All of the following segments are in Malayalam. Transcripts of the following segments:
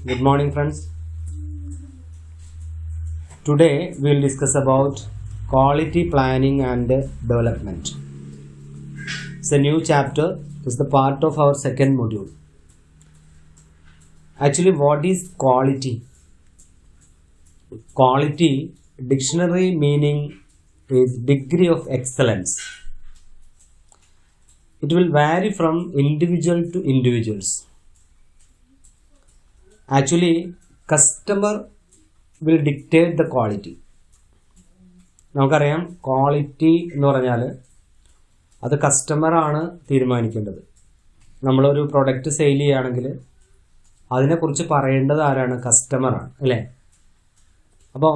Good morning, friends. Today we will discuss about quality planning and development. It's a new chapter. It's the part of our second module. Actually, what is quality? Quality, dictionary meaning is degree of excellence. It will vary from individual to individuals. Actually, customer will dictate the quality. നമുക്കറിയാം ക്വാളിറ്റി എന്ന് പറഞ്ഞാൽ അത് കസ്റ്റമറാണ് തീരുമാനിക്കേണ്ടത്. നമ്മളൊരു പ്രൊഡക്റ്റ് സെയിൽ ചെയ്യുകയാണെങ്കിൽ അതിനെക്കുറിച്ച് പറയേണ്ടത് ആരാണ്? കസ്റ്റമറാണ്, അല്ലേ? അപ്പോൾ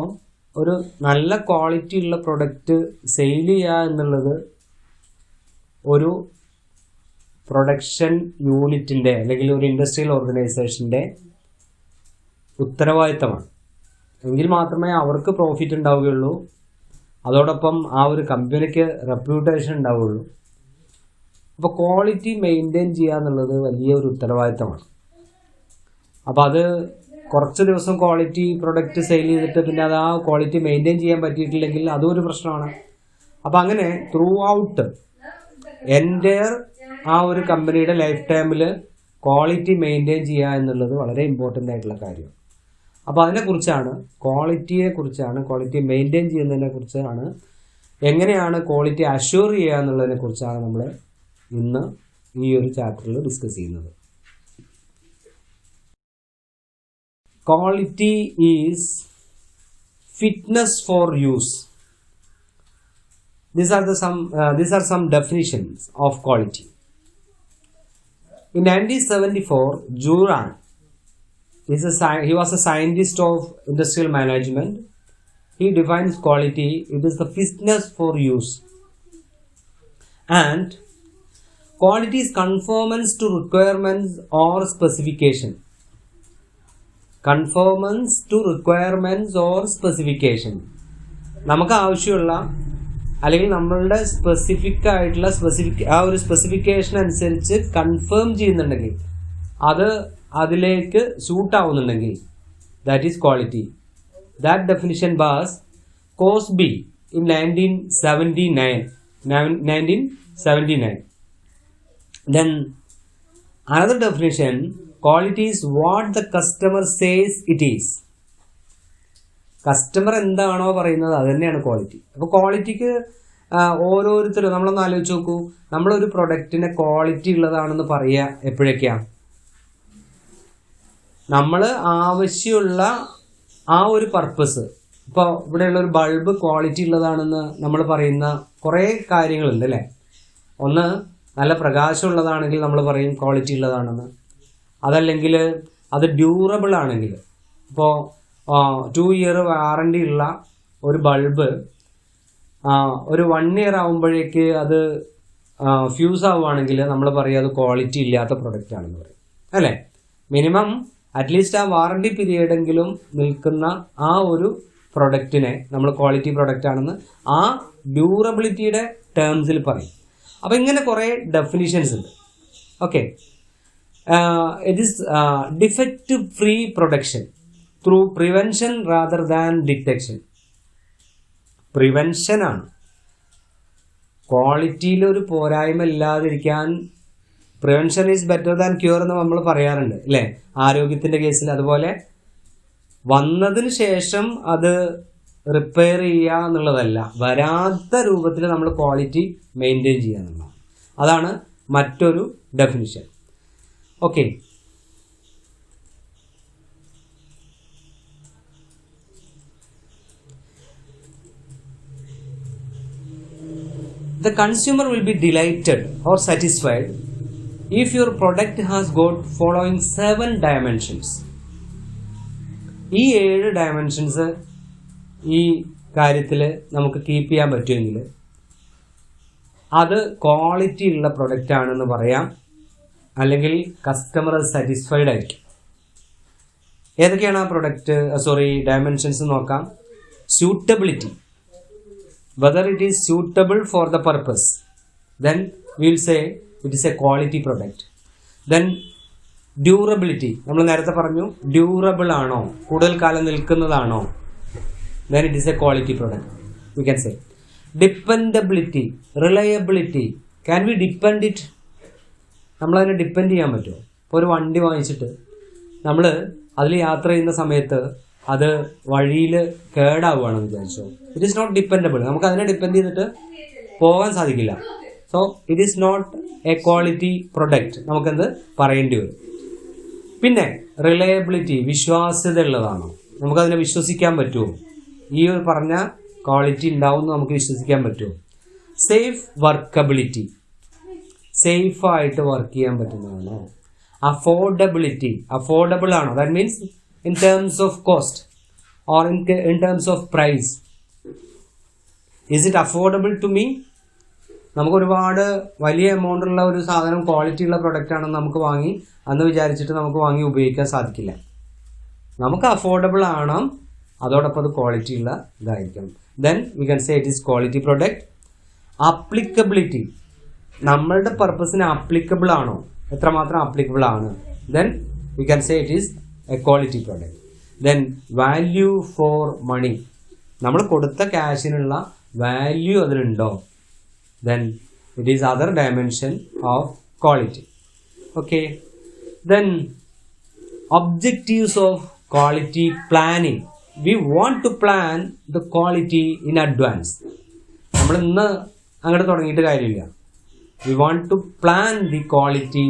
ഒരു നല്ല ക്വാളിറ്റി ഉള്ള പ്രൊഡക്റ്റ് സെയിൽ ചെയ്യുക എന്നുള്ളത് ഒരു പ്രൊഡക്ഷൻ യൂണിറ്റിൻ്റെ അല്ലെങ്കിൽ ഒരു ഇൻഡസ്ട്രിയൽ ഓർഗനൈസേഷൻ്റെ ഉത്തരവാദിത്തമാണ്. എങ്കിൽ മാത്രമേ അവർക്ക് പ്രോഫിറ്റ് ഉണ്ടാവുകയുള്ളൂ, അതോടൊപ്പം ആ ഒരു കമ്പനിക്ക് റെപ്യൂട്ടേഷൻ ഉണ്ടാവുകയുള്ളൂ. അപ്പോൾ ക്വാളിറ്റി മെയിൻറ്റെയിൻ ചെയ്യുക എന്നുള്ളത് വലിയൊരു ഉത്തരവാദിത്തമാണ്. അപ്പോൾ അത് കുറച്ച് ദിവസം ക്വാളിറ്റി പ്രൊഡക്റ്റ് സെയിൽ ചെയ്തിട്ട് പിന്നെ അത് ആ ക്വാളിറ്റി മെയിൻറ്റെയിൻ ചെയ്യാൻ പറ്റിയിട്ടില്ലെങ്കിൽ അതും ഒരു പ്രശ്നമാണ്. അപ്പോൾ അങ്ങനെ ത്രൂ ഔട്ട് എൻ്റയർ ആ ഒരു കമ്പനിയുടെ ലൈഫ് ടൈമിൽ ക്വാളിറ്റി മെയിൻറ്റെയിൻ ചെയ്യുക എന്നുള്ളത് വളരെ ഇമ്പോർട്ടൻ്റ് ആയിട്ടുള്ള കാര്യമാണ്. അപ്പോൾ അതിനെക്കുറിച്ചാണ്, ക്വാളിറ്റി മെയിൻറ്റെയിൻ ചെയ്യുന്നതിനെ കുറിച്ചാണ്, എങ്ങനെയാണ് ക്വാളിറ്റി അഷ്യൂർ ചെയ്യുക എന്നുള്ളതിനെ കുറിച്ചാണ് നമ്മൾ ഇന്ന് ഈ ഒരു ചാപ്റ്ററിൽ ഡിസ്കസ് ചെയ്യുന്നത്. Quality is fitness for use. These are some definitions of quality. In 1974, Juran he was a scientist of industrial management. He defines quality. It is the fitness for use, and quality is conformance to requirements or specification. Conformance to requirements or specification. നമുക്ക് ആവശ്യമുള്ള അല്ലെങ്കിൽ നമ്മളുടെ സ്പെസിഫിക് ആയിട്ടുള്ള ആ ഒരു സ്പെസിഫിക്കേഷൻ അനുസരിച്ച് കൺഫേം ചെയ്യുന്നുണ്ടെങ്കിൽ, അത് അതിലേക്ക് സൂട്ട് ആവുന്നുണ്ടെങ്കിൽ, that is quality. That definition was Crosby in 1979. Then another definition, quality is what the customer says it is. Customer എന്താണോ പറയുന്നത് അത് തന്നെയാണ് ക്വാളിറ്റി. അപ്പോൾ ക്വാളിറ്റിക്ക് ഓരോരുത്തരും, നമ്മളൊന്ന് ആലോചിച്ച് നോക്കൂ, നമ്മളൊരു പ്രൊഡക്റ്റിനെ ക്വാളിറ്റി ഉള്ളതാണെന്ന് പറയുക എപ്പോഴൊക്കെയാണ്? നമ്മൾ ആവശ്യമുള്ള ആ ഒരു പർപ്പസ്. ഇപ്പോൾ ഇവിടെയുള്ളൊരു ബൾബ് ക്വാളിറ്റി ഉള്ളതാണെന്ന് നമ്മൾ പറയുന്ന കുറേ കാര്യങ്ങളുണ്ട്, അല്ലേ? ഒന്ന്, നല്ല പ്രകാശമുള്ളതാണെങ്കിൽ നമ്മൾ പറയും ക്വാളിറ്റി ഉള്ളതാണെന്ന്. അതല്ലെങ്കിൽ അത് ഡ്യൂറബിൾ ആണെങ്കിൽ, ഇപ്പോൾ 2 year വാറണ്ടി ഉള്ള ഒരു ബൾബ് ഒരു 1 year ആകുമ്പോഴേക്ക് അത് ഫ്യൂസ് ആവുകയാണെങ്കിൽ നമ്മൾ പറയും അത് ക്വാളിറ്റി ഇല്ലാത്ത പ്രൊഡക്റ്റ് ആണെന്ന് പറയും, അല്ലേ? മിനിമം അറ്റ്ലീസ്റ്റ് ആ വാറണ്ടി പീരിയഡെങ്കിലും നിൽക്കുന്ന ആ ഒരു പ്രൊഡക്റ്റിനെ നമ്മൾ ക്വാളിറ്റി പ്രൊഡക്റ്റ് ആണെന്ന് ആ ഡ്യൂറബിലിറ്റിയുടെ ടേംസിൽ പറയും. അപ്പോൾ ഇങ്ങനെ കുറേ ഡെഫിനിഷൻസ് ഉണ്ട്. Okay, it is defect-free production through prevention rather than detection. Prevention ആണ്. ക്വാളിറ്റിയിൽ ഒരു പോരായ്മ ഇല്ലാതിരിക്കാൻ prevention is better than cure എന്ന് നമ്മൾ പറയാറുണ്ട്, അല്ലേ? ആരോഗ്യത്തിൻ്റെ കേസിൽ. അതുപോലെ വന്നതിന് ശേഷം അത് റിപ്പയർ ചെയ്യുക എന്നുള്ളതല്ല, വരാത്ത രൂപത്തിൽ നമ്മൾ ക്വാളിറ്റി മെയിൻറ്റെയിൻ ചെയ്യുക എന്നുള്ളതാണ്. അതാണ് മറ്റൊരു definition. Okay. The consumer will be delighted or satisfied if your product has got following 7 dimensions. ഈ 7 ഡയമെൻഷൻസ് ഈ കാര്യത്തിൽ നമുക്ക് കീപ്പ് ചെയ്യാൻ പറ്റുമെങ്കിൽ അത് ക്വാളിറ്റി ഉള്ള പ്രൊഡക്റ്റ് ആണെന്ന് പറയാം, അല്ലെങ്കിൽ കസ്റ്റമർ സാറ്റിസ്ഫൈഡ് ആയിരിക്കും. ഏതൊക്കെയാണ് ആ ഡയമെൻഷൻസ് നോക്കാം. Suitability, whether it is suitable for the purpose, then we will say it is a quality product. Then durability, നമ്മൾ നേരത്തെ പറഞ്ഞു ഡ്യൂറബിൾ ആണോ, കൂടുതൽ കാലം നിൽക്കുന്നതാണോ, then it is a quality product, we can say. Dependability, reliability, can we depend it? നമ്മളതിനെ ഡിപ്പെൻഡ് ചെയ്യാൻ പറ്റുമോ? ഇപ്പോൾ ഒരു വണ്ടി വാങ്ങിച്ചിട്ട് നമ്മൾ അതിൽ യാത്ര ചെയ്യുന്ന സമയത്ത് അത് വഴിയിൽ കേടാവുകയാണെന്ന് വിചാരിച്ചോ, ഇറ്റ് ഈസ് നോട്ട് ഡിപ്പെൻഡബിൾ. നമുക്ക് അതിനെ ഡിപ്പെൻഡ് ചെയ്തിട്ട് പോകാൻ സാധിക്കില്ല. So it is not a quality product, നമുക്കെന്ത് പറയേണ്ടി വരും. പിന്നെ റിലയബിലിറ്റി, വിശ്വാസ്യത ഉള്ളതാണോ, നമുക്കതിനെ വിശ്വസിക്കാൻ പറ്റുമോ, ഈ ഒരു പറഞ്ഞ ക്വാളിറ്റി ഉണ്ടാവും നമുക്ക് വിശ്വസിക്കാൻ പറ്റുമോ. സേഫ് വർക്കബിലിറ്റി, സേഫായിട്ട് വർക്ക് ചെയ്യാൻ പറ്റുന്നതാണോ. അഫോർഡബിലിറ്റി, അഫോർഡബിൾ ആണോ, that means in terms of cost or in terms of price. Is it affordable to me? നമുക്ക് ഒരുപാട് വലിയ എമൗണ്ട് ഉള്ള ഒരു സാധനം, ക്വാളിറ്റി ഉള്ള പ്രൊഡക്റ്റ് ആണെന്ന് നമുക്ക് വാങ്ങി അന്ന് വിചാരിച്ചിട്ട് നമുക്ക് വാങ്ങി ഉപയോഗിക്കാൻ സാധിക്കില്ല. നമുക്ക് അഫോർഡബിൾ ആണ്, അതോടൊപ്പം അത് ക്വാളിറ്റി ഉള്ള ഇതായിരിക്കും. Then we can say it is quality product. Applicability, നമ്മളുടെ പർപ്പസിന് ആപ്ലിക്കബിൾ ആണോ, എത്രമാത്രം ആപ്ലിക്കബിൾ ആണ്, then we can say it is a quality product. Then value for money, നമ്മൾ കൊടുത്ത ക്യാഷിനുള്ള വാല്യൂ അതിലുണ്ടോ, then it is other dimension of quality. Okay, then objectives of quality planning, we want to plan the quality in advance. നമ്മൾ ഇന്ന് അങ്ങോട്ട് തുടങ്ങിയിട്ട് കാര്യമില്ല. We want to plan the quality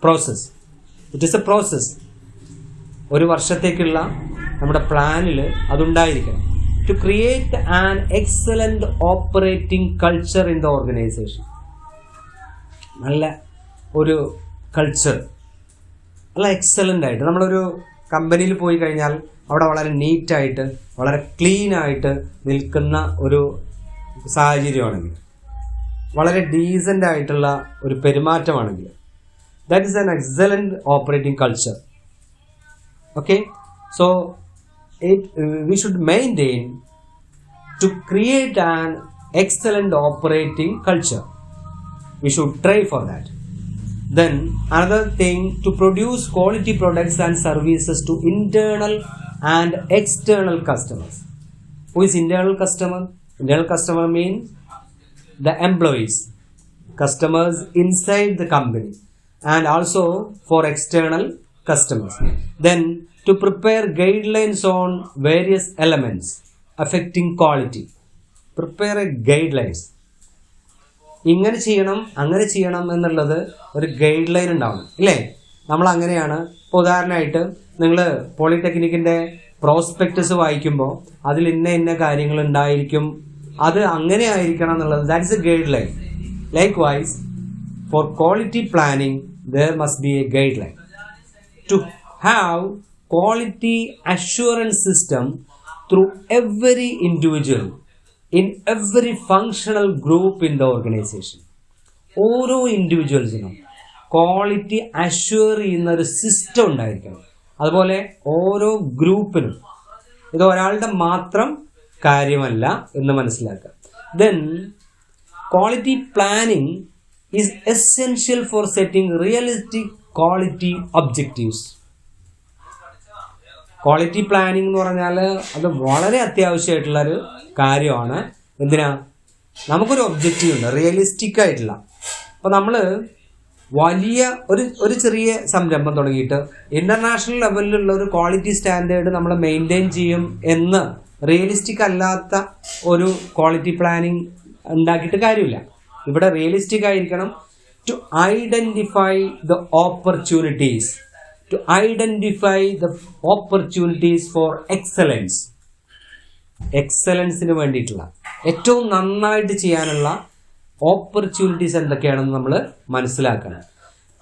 process. It is a process. ഒരു വർഷത്തേക്കുള്ള നമ്മുടെ പ്ലാനിൽ അതുണ്ടായിരിക്കണം. To create an excellent operating culture in the organization. നല്ല ഒരു കൾച്ചർ, നല്ല എക്സലൻ്റ് ആയിട്ട് നമ്മളൊരു കമ്പനിയിൽ പോയി കഴിഞ്ഞാൽ അവിടെ വളരെ നീറ്റായിട്ട് വളരെ ക്ലീനായിട്ട് നിൽക്കുന്ന ഒരു സാഹചര്യമാണെങ്കിൽ, വളരെ ഡീസൻ്റ് ആയിട്ടുള്ള ഒരു പെരുമാറ്റമാണെങ്കിൽ, that is an excellent operating culture. Okay, so we should maintain to create an excellent operating culture. We should try for that. Then another thing, to produce quality products and services to internal and external customers. Who is internal customer? Internal customer means the employees, customers inside the company, and also for external customers. Then to prepare guidelines on various elements affecting quality. Prepare a guidelines. ഇങ്ങനെ ചെയ്യണം അങ്ങനെ ചെയ്യണം എന്നുള്ളത് ഒരു ഗൈഡ് ലൈൻ ഉണ്ടാവണം, ഇല്ലേ? നമ്മൾ അങ്ങനെയാണ്. ഇപ്പോൾ ഉദാഹരണമായിട്ട് നിങ്ങൾ പോളിടെക്നിക്കിൻ്റെ പ്രോസ്പെക്ടസ് വായിക്കുമ്പോൾ അതിൽ ഇന്ന കാര്യങ്ങൾ ഉണ്ടായിരിക്കും, അത് അങ്ങനെ ആയിരിക്കണം എന്നുള്ളത്, that is a guideline. Likewise for quality planning there must be a guideline. To have quality assurance system through every individual in every functional group in the organization. ഓരോ ഇൻഡിവിജ്വൽസിനും ക്വാളിറ്റി അഷ്യൂർ ചെയ്യുന്ന ഒരു സിസ്റ്റം ഉണ്ടായിരിക്കണം. അതുപോലെ ഓരോ ഗ്രൂപ്പിനും, ഇത് ഒരാളുടെ മാത്രം കാര്യമല്ല എന്ന് മനസ്സിലാക്കുക. Then quality planning is essential for setting realistic quality objectives. Quality planning എന്ന് പറഞ്ഞാൽ അത് വളരെ അത്യാവശ്യമായിട്ടുള്ളൊരു കാര്യമാണ്. എന്തിനാ? നമുക്കൊരു ഒബ്ജക്റ്റീവ് ഉണ്ട്, റിയലിസ്റ്റിക് ആയിട്ടുള്ള. അപ്പോൾ നമ്മൾ വലിയ ഒരു ചെറിയ സംരംഭം തുടങ്ങിയിട്ട് ഇൻ്റർനാഷണൽ ലെവലിലുള്ള ഒരു ക്വാളിറ്റി സ്റ്റാൻഡേർഡ് നമ്മൾ മെയിൻറ്റെയിൻ ചെയ്യും എന്ന് റിയലിസ്റ്റിക് അല്ലാത്ത ഒരു ക്വാളിറ്റി പ്ലാനിങ് ഉണ്ടാക്കിയിട്ട് കാര്യമില്ല. ഇവിടെ റിയലിസ്റ്റിക് ആയിരിക്കണം. To identify the opportunities, to identify the opportunities for excellence. എക്സലൻസിന് വേണ്ടിയിട്ടുള്ള ഏറ്റവും നന്നായിട്ട് ചെയ്യാനുള്ള ഓപ്പർച്യൂണിറ്റീസ് എന്തൊക്കെയാണെന്ന് നമ്മൾ മനസ്സിലാക്കണം.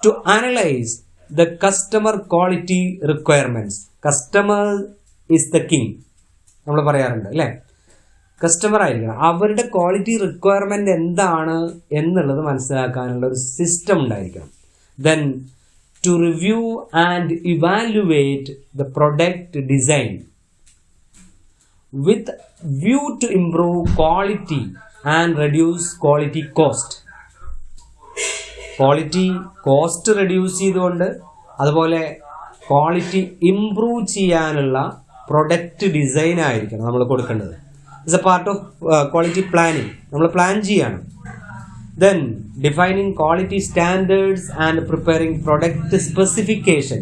To analyse the customer quality requirements. Customer is the king നമ്മൾ പറയാറുണ്ട്, അല്ലേ? കസ്റ്റമർ ആയിരിക്കണം. അവരുടെ ക്വാളിറ്റി റിക്വയർമെന്റ് എന്താണ് എന്നുള്ളത് മനസ്സിലാക്കാനുള്ള ഒരു സിസ്റ്റം ഉണ്ടായിരിക്കണം. Then to review and evaluate the product design with view to improve quality and reduce quality cost. Quality cost reduce ചെയ്തുകൊണ്ട് അതുപോലെ ക്വാളിറ്റി ഇംപ്രൂവ് ചെയ്യാനുള്ള പ്രൊഡക്റ്റ് ഡിസൈൻ ആയിരിക്കണം നമ്മൾ കൊടുക്കേണ്ടത്. It's a part of quality planning. നമ്മൾ പ്ലാൻ ചെയ്യാണ്. Then defining quality standards and preparing product specification.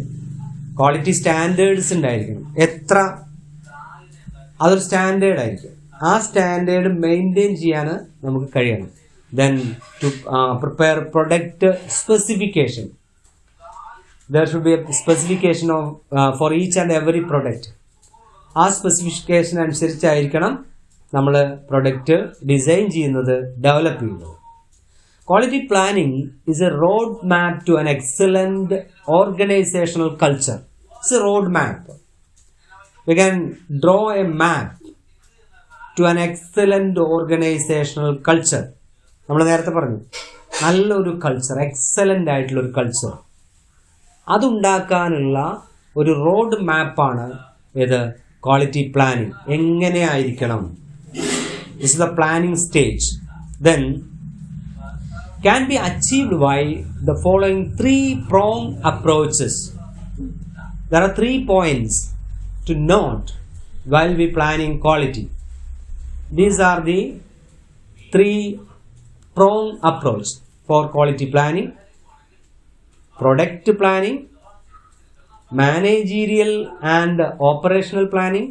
Quality standards ഉണ്ടായിരിക്കണം. അതൊരു സ്റ്റാൻഡേർഡ് ആയിരിക്കും. ആ സ്റ്റാൻഡേർഡ് മെയിൻറ്റെയിൻ ചെയ്യാൻ നമുക്ക് കഴിയണം. Then to prepare product specification. There should be a specification of for each and every product. ആ സ്പെസിഫിക്കേഷൻ അനുസരിച്ചായിരിക്കണം നമ്മൾ പ്രൊഡക്റ്റ് ഡിസൈൻ ചെയ്യുന്നത്, ഡെവലപ്പ് ചെയ്യുന്നത്. Quality planning is a road map to an excellent organisational culture. It's a road map. We can draw a map to an excellent organisational culture. നമ്മൾ നേരത്തെ പറഞ്ഞു നല്ലൊരു കൾച്ചർ, എക്സലന്റ് ആയിട്ടുള്ള ഒരു കൾച്ചർ, അതുണ്ടാക്കാനുള്ള ഒരു റോഡ് മാപ്പാണ് ഇത് ക്വാളിറ്റി പ്ലാനിങ്. എങ്ങനെയായിരിക്കണം? This is the planning stage. Then can be achieved by the following 3-pronged approaches. There are 3 points to note while we planning quality. These are the 3-pronged approach for quality planning: product planning, managerial and operational planning,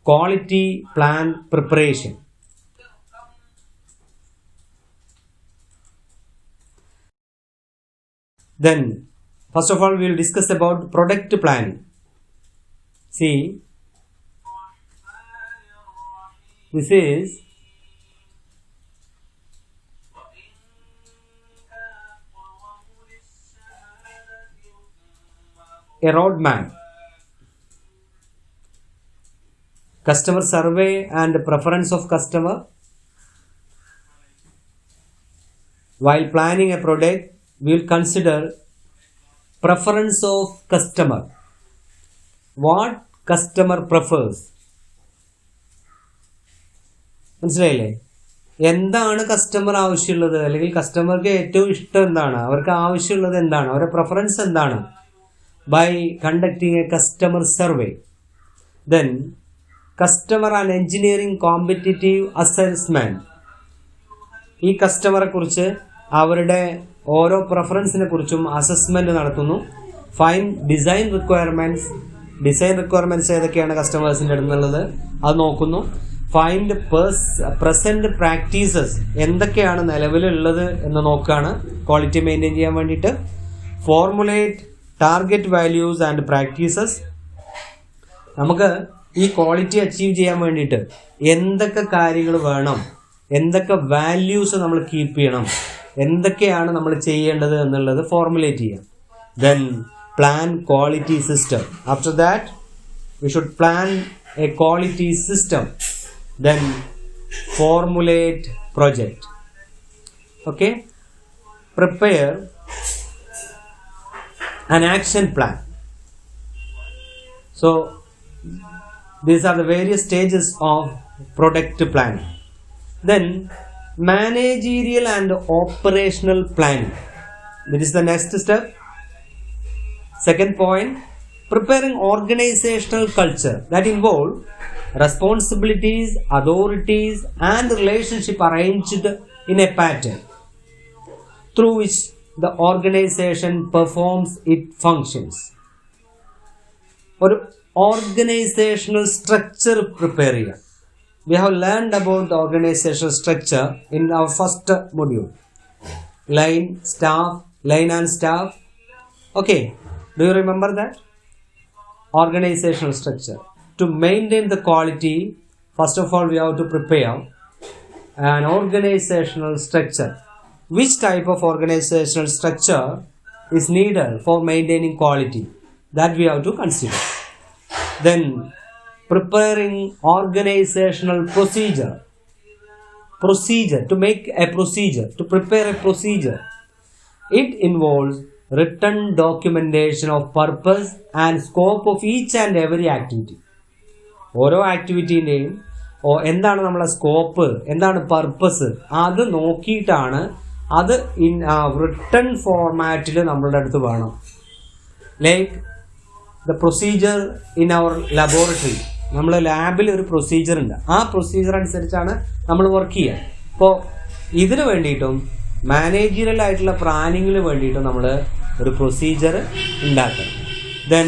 quality plan preparation. Then first of all we will discuss about product planning. See, this is a roadmap. Customer survey and preference of customer. While planning a product, we will consider preference of customer. What customer prefers. മനസ്സിലായില്ലേ? എന്താണ് കസ്റ്റമർ ആവശ്യമുള്ളത്, അല്ലെങ്കിൽ കസ്റ്റമർക്ക് ഏറ്റവും ഇഷ്ടം എന്താണ്, അവർക്ക് ആവശ്യമുള്ളത് എന്താണ്, അവരുടെ പ്രിഫറൻസ് എന്താണ്? By conducting a customer survey. Then customer and engineering competitive assessment. ഈ കസ്റ്റമറെ കുറിച്ച് അവരുടെ ഓരോ പ്രിഫറൻസിനെ കുറിച്ചും അസസ്മെന്റ് നടത്തുന്നു. ഫൈൻ ഡിസൈൻ റിക്വയർമെന്റ്സ് ഏതൊക്കെയാണ് കസ്റ്റമേഴ്സിൻ്റെ അടുത്തുള്ളത് അത് നോക്കുന്നു. ഫൈൻഡ് പ്രസന്റ് പ്രാക്ടീസസ്, എന്തൊക്കെയാണ് നിലവിലുള്ളത് എന്ന് നോക്കുകയാണ് ക്വാളിറ്റി മെയിൻറ്റെയിൻ ചെയ്യാൻ വേണ്ടിയിട്ട്. Formulate target values and practices. നമുക്ക് ഈ ക്വാളിറ്റി അച്ചീവ് ചെയ്യാൻ വേണ്ടിയിട്ട് എന്തൊക്കെ കാര്യങ്ങൾ വേണം, എന്തൊക്കെ വാല്യൂസ് നമ്മൾ കീപ്പ് ചെയ്യണം, എന്തൊക്കെയാണ് നമ്മൾ ചെയ്യേണ്ടത് എന്നുള്ളത് ഫോർമുലേറ്റ് ചെയ്യാം. Then plan quality system. After that we should plan A quality system. Then formulate project. Okay, prepare an action plan. So these are the various stages of product planning. Then managerial and operational planning. That is the next step. Second point, preparing organizational culture that involve responsibilities, authorities and relationship arranged in a pattern through which the organization performs its functions. ഒരു ഓർഗനൈസേഷണൽ സ്ട്രക്ചർ പ്രിപ്പയർ ചെയ്യുക. We have learned about the organizational structure in our first module. Line and staff. Okay, do you remember that? Organizational structure. To maintain the quality, first of all we have to prepare an organizational structure. Which type of organizational structure is needed for maintaining quality? That we have to consider. Then preparing organizational procedure. To make a procedure, to prepare a procedure. It involves written documentation of purpose and scope of each and every activity. ഓരോ ആക്ടിവിറ്റീൻ്റെയും എന്താണ് നമ്മളെ സ്കോപ്പ്, എന്താണ് പർപ്പസ്, അത് നോക്കിയിട്ടാണ് അത് റിട്ടൺ ഫോർമാറ്റിൽ നമ്മളുടെ അടുത്ത് വേണം. Like the procedure in our laboratory, നമ്മൾ ലാബിൽ ഒരു പ്രൊസീജിയർ ഉണ്ട്, ആ പ്രൊസീജിയർ അനുസരിച്ചാണ് നമ്മൾ വർക്ക് ചെയ്യുക. അപ്പോൾ ഇതിന് വേണ്ടിയിട്ടും മാനേജറിയൽ ആയിട്ടുള്ള പ്ലാനിങ്ങിന് വേണ്ടിയിട്ടും നമ്മൾ ഒരു പ്രൊസീജിയർ ഉണ്ടാക്കണം. Then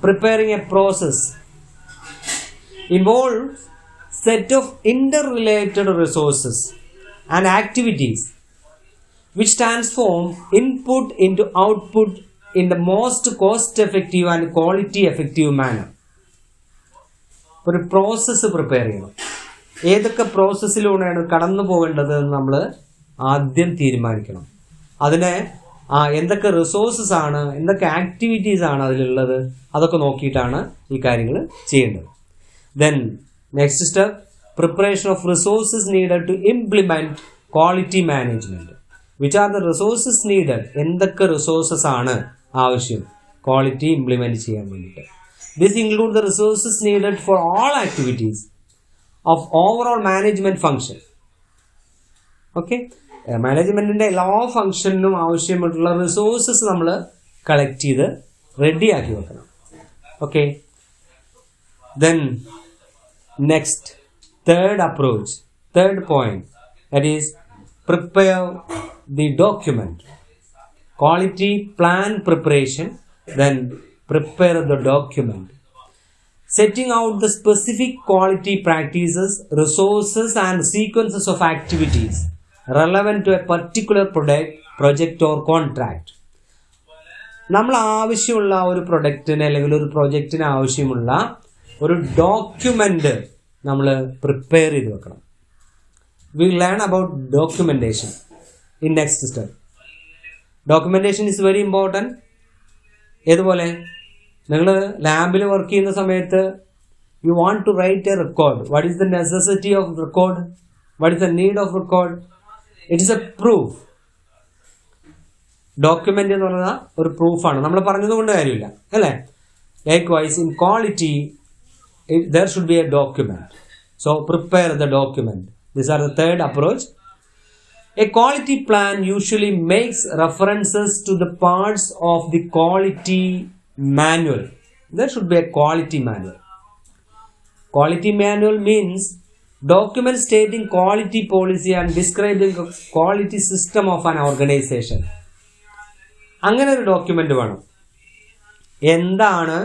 preparing A process involves set of interrelated resources and activities which transform input into output in the most cost effective and quality effective manner. ഒരു പ്രോസസ്സ് പ്രിപ്പയർ ചെയ്യണം. ഏതൊക്കെ പ്രോസസ്സിലൂടെയാണ് കടന്നു പോകേണ്ടത് എന്ന് നമ്മൾ ആദ്യം തീരുമാനിക്കണം. അതിനെ എന്തൊക്കെ റിസോഴ്സസ് ആണ്, എന്തൊക്കെ ആക്ടിവിറ്റീസ് ആണ് അതിലുള്ളത്, അതൊക്കെ നോക്കിയിട്ടാണ് ഈ കാര്യങ്ങൾ ചെയ്യേണ്ടത്. Then next step, preparation of resources needed to implement quality management. Which are the resources needed? എന്തൊക്കെ റിസോഴ്സസ് ആണ് ആവശ്യം ക്വാളിറ്റി ഇംപ്ലിമെന്റ് ചെയ്യാൻ വേണ്ടിയിട്ട്? This include the resources needed for all activities of overall management function. Okay, മാനേജ്മെന്റിന്റെ എല്ലാ ഫംഗ്ഷനും ആവശ്യമായിട്ടുള്ള റിസോഴ്സസ് നമ്മൾ കളക്ട് ചെയ്ത് റെഡിയാക്കി വെക്കണം. Okay, then next, third approach, third point, that is prepare the document. Quality plan preparation, then prepare the document. Setting out the specific quality practices, resources and sequences of activities relevant to a particular project or contract. നമ്മൾ ആവശ്യമുള്ള ഒരു പ്രൊഡക്റ്റിന് അല്ലെങ്കിൽ ഒരു പ്രോജക്റ്റിന് ആവശ്യമുള്ള ഒരു ഡോക്യുമെന്റ് നമ്മൾ പ്രിപ്പയർ ചെയ്ത് വെക്കണം. We learn about documentation in next step. Documentation is very important. ഏതുപോലെ നിങ്ങൾ ലാബിൽ വർക്ക് ചെയ്യുന്ന സമയത്ത് you want to write a record. What is the necessity of record? What is the need of record? It is a proof. Document എന്ന് പറയുന്ന ഒരു പ്രൂഫാണ്. നമ്മൾ പറഞ്ഞതുകൊണ്ട് കാര്യമില്ല, അല്ലേ? Likewise, in quality, there should be a document. So prepare the document. These are the third approach. A quality plan usually makes references to the parts of the quality manual. There should be a quality manual. Quality manual means document stating quality policy and describing the quality system of an organization. അങ്ങനെ ഒരു ഡോക്യുമെന്റ് വേണം. എന്താണ്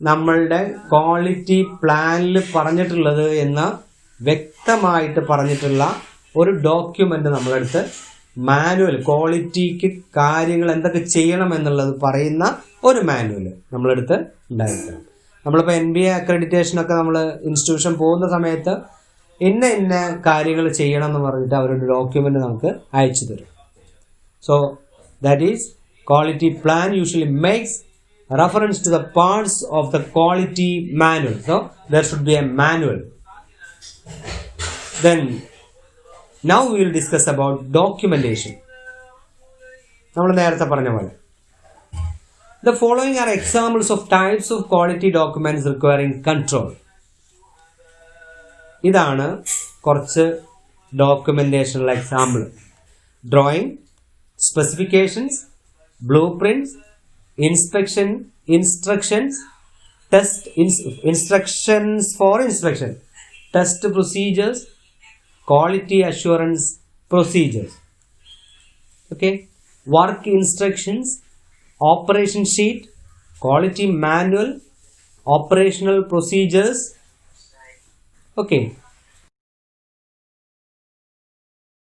നമ്മളുടെ ക്വാളിറ്റി പ്ലാനിൽ പറഞ്ഞിട്ടുള്ളത് എന്ന് വ്യക്തമായിട്ട് പറഞ്ഞിട്ടുള്ള ഒരു ഡോക്യുമെന്റ് നമ്മളെടുത്ത്, മാനുവൽ, ക്വാളിറ്റിക്ക് കാര്യങ്ങൾ എന്തൊക്കെ ചെയ്യണം എന്നുള്ളത് പറയുന്ന ഒരു മാനുവൽ നമ്മളെടുത്ത് ഉണ്ടായിരിക്കണം. നമ്മളിപ്പോൾ NBA അക്രഡിറ്റേഷനൊക്കെ നമ്മൾ ഇൻസ്റ്റിറ്റ്യൂഷൻ പോകുന്ന സമയത്ത് ഇന്ന കാര്യങ്ങൾ ചെയ്യണം എന്ന് പറഞ്ഞിട്ട് അവരുടെ ഡോക്യുമെന്റ് നമുക്ക് അയച്ചു തരും. So that is quality plan usually makes reference to the parts of the quality manual. So there should be a manual. Then now we will discuss about documentation. നമ്മൾ നേരത്തെ പറഞ്ഞ പോലെ the following are examples of types of quality documents requiring control. ഇതാണ് കുറച്ച് ഡോക്യുമെന്റേഷനുള്ള example. Drawing, specifications, blueprints, inspection instructions, instructions for inspection, test procedures, quality assurance procedures. Okay, work instructions, operation sheet, quality manual, operational procedures. Okay,